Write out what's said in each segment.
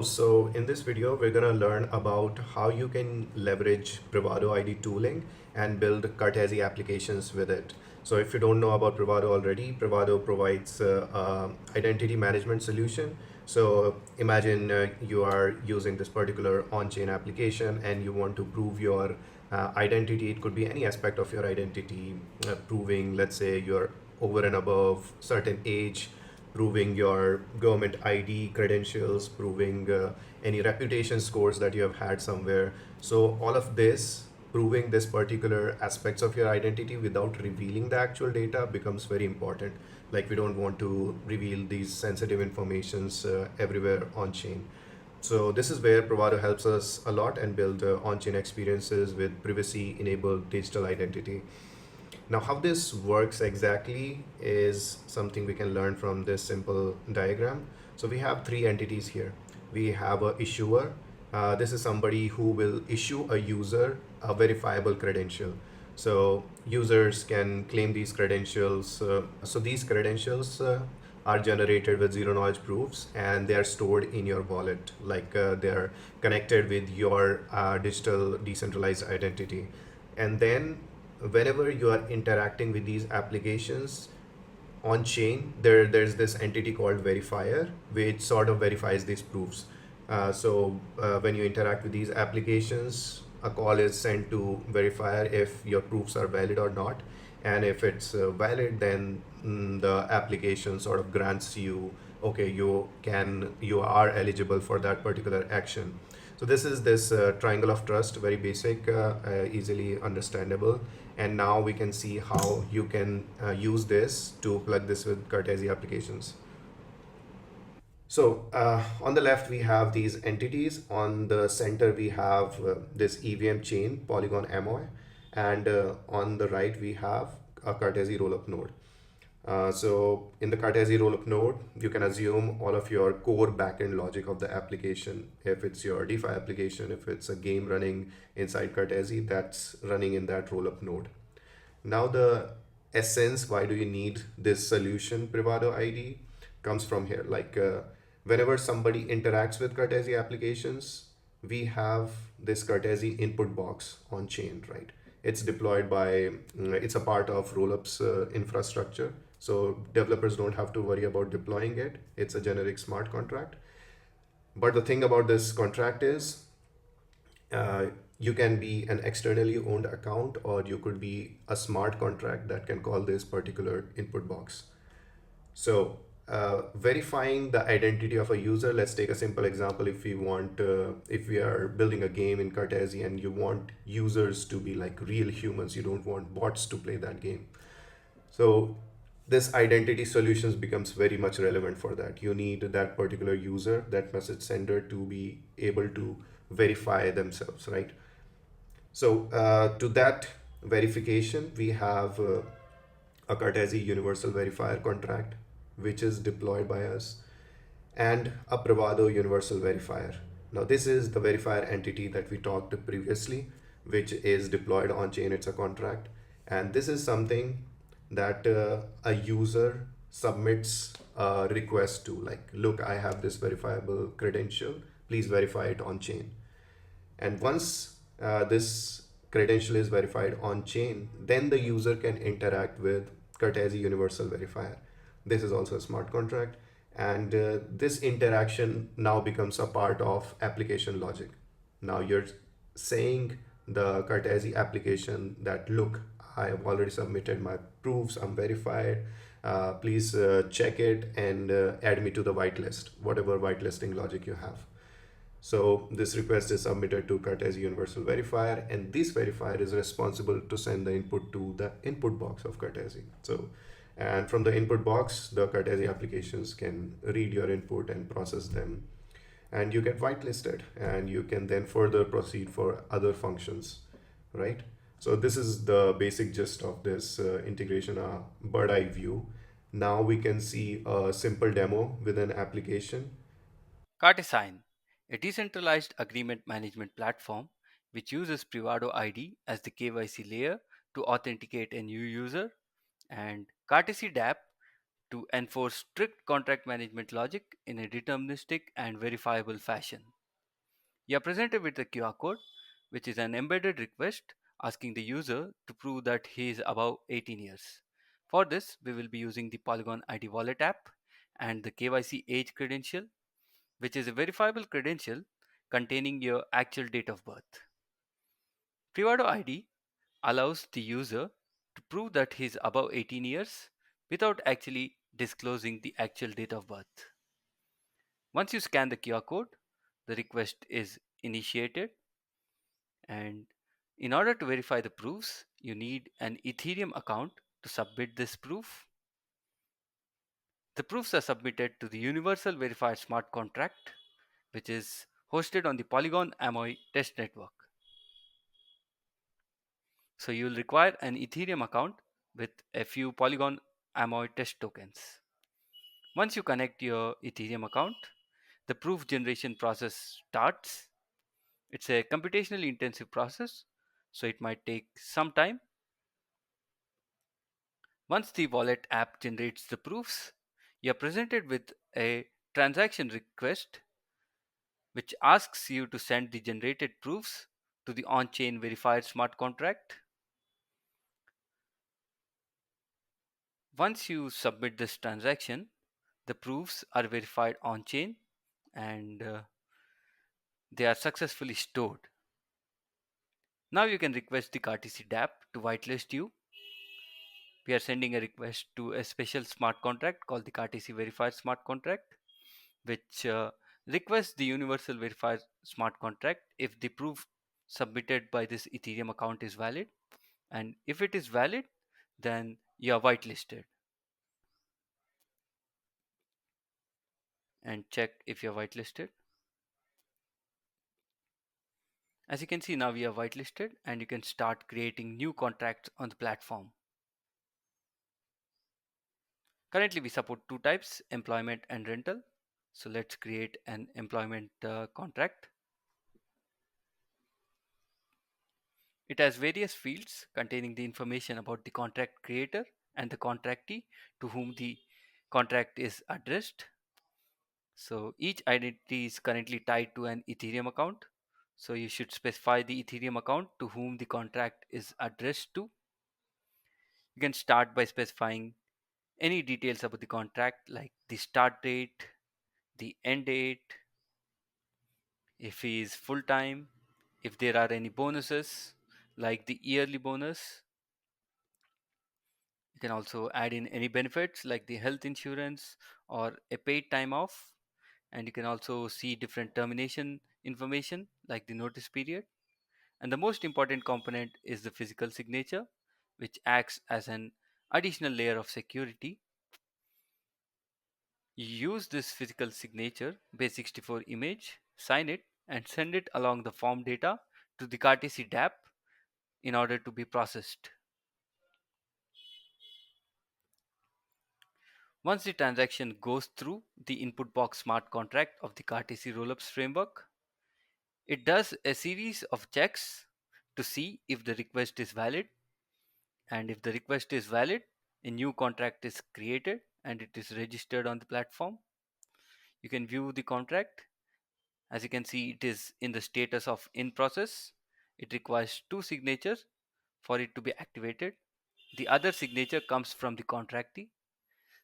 So in this video, we're going to learn about how you can leverage Privado ID tooling and build Cartesi applications with it. So if you don't know about Privado already, Privado provides identity management solution. So imagine you are using this particular on-chain application and you want to prove your identity. It could be any aspect of your identity, proving, let's say, you're over and above certain age, proving your government ID credentials, proving any reputation scores that you have had somewhere. So all of this, proving this particular aspects of your identity without revealing the actual data becomes very important. Like we don't want to reveal these sensitive informations everywhere on chain. So this is where Privado helps us a lot and build on-chain experiences with privacy-enabled digital identity. Now, how this works exactly is something we can learn from this simple diagram. So we have three entities here. We have a issuer. This is somebody who will issue a user a verifiable credential. So users can claim these credentials. So these credentials are generated with zero knowledge proofs and they are stored in your wallet, like they're connected with your digital decentralized identity. And then whenever you are interacting with these applications on chain, there's this entity called verifier which sort of verifies these proofs. When you interact with these applications, a call is sent to verifier if your proofs are valid or not, and if it's valid, then the application sort of grants you, okay, you are eligible for that particular action. So this is this triangle of trust, very basic, easily understandable. And now we can see how you can use this to plug this with Cartesi applications. So on the left, we have these entities. On the center, we have this EVM chain, Polygon MOI. And on the right, we have a Cartesi rollup node. So in the Cartesi rollup node, you can assume all of your core backend logic of the application. If it's your DeFi application, if it's a game running inside Cartesi, that's running in that rollup node. Now the essence, why do you need this solution, Privado ID, comes from here. Like whenever somebody interacts with Cartesi applications, we have this Cartesi input box on chain, right? It's deployed by, it's a part of Rollup's infrastructure. So developers don't have to worry about deploying it. It's a generic smart contract. But the thing about this contract is uh, you can be an externally owned account, or you could be a smart contract that can call this particular input box. So verifying the identity of a user, let's take a simple example. If we are building a game in Cartesi and you want users to be like real humans, you don't want bots to play that game. So this identity solutions becomes very much relevant for that. You need that particular user, that message sender, to be able to verify themselves, right? So to that verification, we have a Cartesi universal verifier contract, which is deployed by us, and a Privado universal verifier. Now, this is the verifier entity that we talked previously, which is deployed on chain. It's a contract. And this is something that a user submits a request to, like, look, I have this verifiable credential, please verify it on chain. And once this credential is verified on chain, then the user can interact with Cartesi Universal Verifier. This is also a smart contract. And this interaction now becomes a part of application logic. Now you're saying the Cartesi application that, look, I have already submitted my proofs, I'm verified. Please check it and add me to the whitelist, whatever whitelisting logic you have. So this request is submitted to Cartesi Universal Verifier, and this verifier is responsible to send the input to the input box of Cartesi. And from the input box, the Cartesi applications can read your input and process them, and you get whitelisted, and you can then further proceed for other functions, right? So this is the basic gist of this integration, bird eye view. Now we can see a simple demo with an application. Cartesine, a decentralized agreement management platform which uses Privado ID as the KYC layer to authenticate a new user, and Cartesi dApp, to enforce strict contract management logic in a deterministic and verifiable fashion. You are presented with a QR code, which is an embedded request asking the user to prove that he is above 18 years. For this, we will be using the Polygon ID wallet app and the KYC age credential, which is a verifiable credential containing your actual date of birth. Privado ID allows the user to prove that he is above 18 years without actually disclosing the actual date of birth. Once you scan the QR code, the request is initiated, and in order to verify the proofs, you need an Ethereum account to submit this proof. The proofs are submitted to the Universal Verified Smart Contract, which is hosted on the Polygon Amoy test network. So you will require an Ethereum account with a few Polygon Amoy test tokens. Once you connect your Ethereum account, the proof generation process starts. It's a computationally intensive process, so it might take some time. Once the wallet app generates the proofs, you are presented with a transaction request which asks you to send the generated proofs to the on chain verified smart contract. Once you submit this transaction, the proofs are verified on chain and they are successfully stored. Now you can request the Cartesi dApp to whitelist you. We are sending a request to a special smart contract called the Cartesi verified smart contract, which requests the universal verified smart contract if the proof submitted by this Ethereum account is valid. And if it is valid, then you are whitelisted. And check if you're whitelisted. As you can see, now we are whitelisted and you can start creating new contracts on the platform. Currently, we support two types, employment and rental. So let's create an employment contract. It has various fields containing the information about the contract creator and the contractee to whom the contract is addressed. So each identity is currently tied to an Ethereum account. So you should specify the Ethereum account to whom the contract is addressed to. You can start by specifying any details about the contract like the start date, the end date, if he is full time, if there are any bonuses like the yearly bonus. You can also add in any benefits like the health insurance or a paid time off. And you can also see different termination information like the notice period. And the most important component is the physical signature, which acts as an additional layer of security. You use this physical signature base64 image, sign it, and send it along the form data to the Cartesi dApp in order to be processed. Once the transaction goes through the input box smart contract of the Cartesi rollups framework, it does a series of checks to see if the request is valid. And if the request is valid, a new contract is created and it is registered on the platform. You can view the contract. As you can see, it is in the status of in process. It requires two signatures for it to be activated. The other signature comes from the contractee.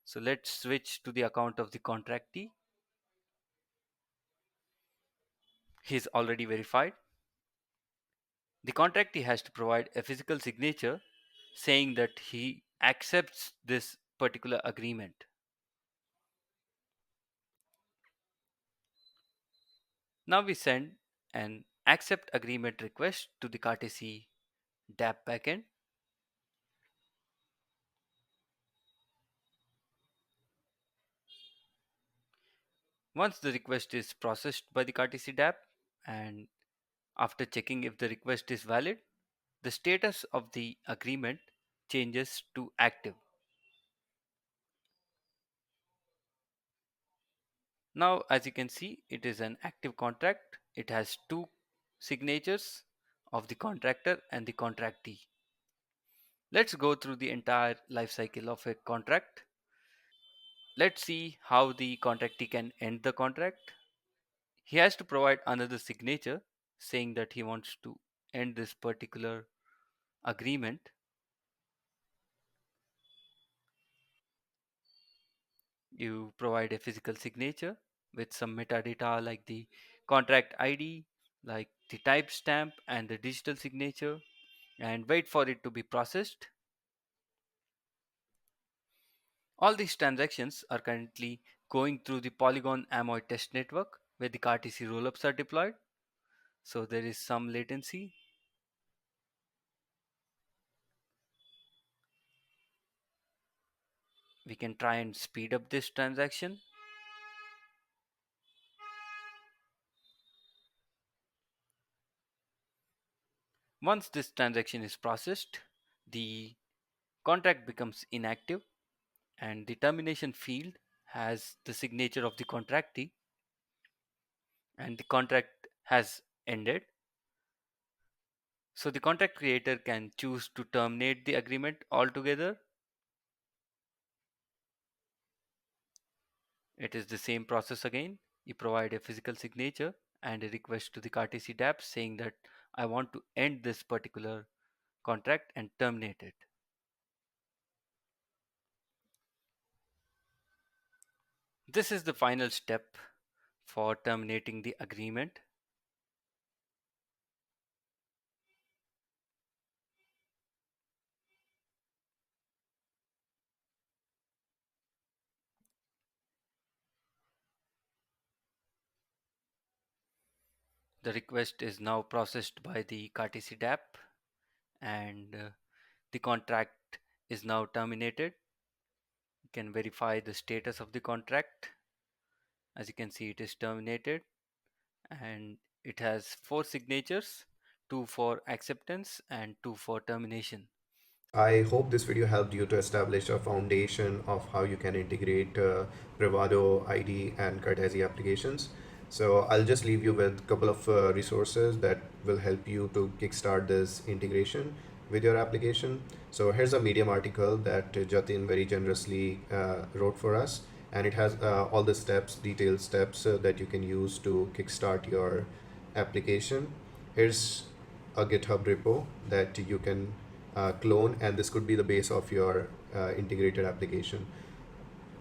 So let's switch to the account of the contractee. He is already verified. The contractee has to provide a physical signature saying that he accepts this particular agreement. Now we send an accept agreement request to the Cartesi dApp backend. Once the request is processed by the Cartesi dApp and after checking if the request is valid, the status of the agreement changes to active. Now, as you can see, it is an active contract. It has two signatures of the contractor and the contractee. Let's go through the entire life cycle of a contract. Let's see how the contractee can end the contract. He has to provide another signature saying that he wants to end this particular agreement. You provide a physical signature with some metadata like the contract ID, like the type stamp and the digital signature, and wait for it to be processed. All these transactions are currently going through the Polygon Amoi test network where the Cartesi rollups are deployed. So there is some latency. We can try and speed up this transaction. Once this transaction is processed, the contract becomes inactive and the termination field has the signature of the contractee and the contract has ended. So the contract creator can choose to terminate the agreement altogether. It is the same process again. You provide a physical signature and a request to the Cartesi dApps saying that I want to end this particular contract and terminate it. This is the final step for terminating the agreement. The request is now processed by the Cartesi dApp and the contract is now terminated. You can verify the status of the contract. As you can see, it is terminated and it has four signatures, two for acceptance and two for termination. I hope this video helped you to establish a foundation of how you can integrate Privado ID and Cartesi applications. So I'll just leave you with a couple of resources that will help you to kickstart this integration with your application. So here's a Medium article that Jatin very generously wrote for us, and it has all the steps, detailed steps that you can use to kickstart your application. Here's a GitHub repo that you can clone, and this could be the base of your integrated application.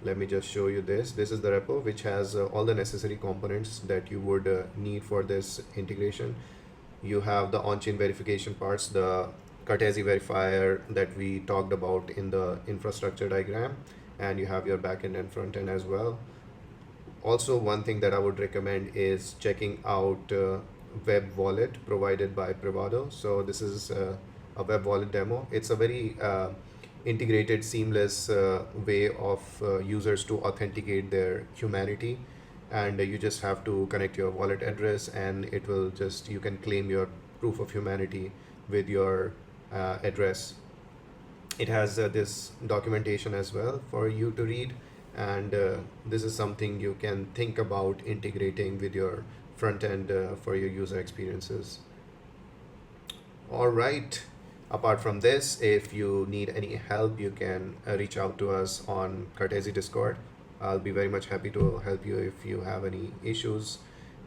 Let me just show you this. This is the repo which has all the necessary components that you would need for this integration. You have the on-chain verification parts, the Cartesi verifier that we talked about in the infrastructure diagram, and you have your backend and front end as well. Also, one thing that I would recommend is checking out web wallet provided by Privado. So this is a web wallet demo. It's a very integrated, seamless way of users to authenticate their humanity. And you just have to connect your wallet address, and it will just, you can claim your proof of humanity with your address. It has this documentation as well for you to read, and this is something you can think about integrating with your front end for your user experiences. All right. Apart from this, if you need any help, you can reach out to us on Cartesi Discord. I'll be very much happy to help you if you have any issues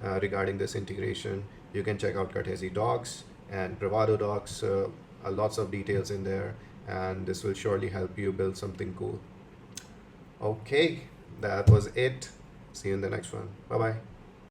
regarding this integration. You can check out Cartesi docs and Privado docs, lots of details in there, and this will surely help you build something cool. Okay, that was it. See you in the next one. Bye bye.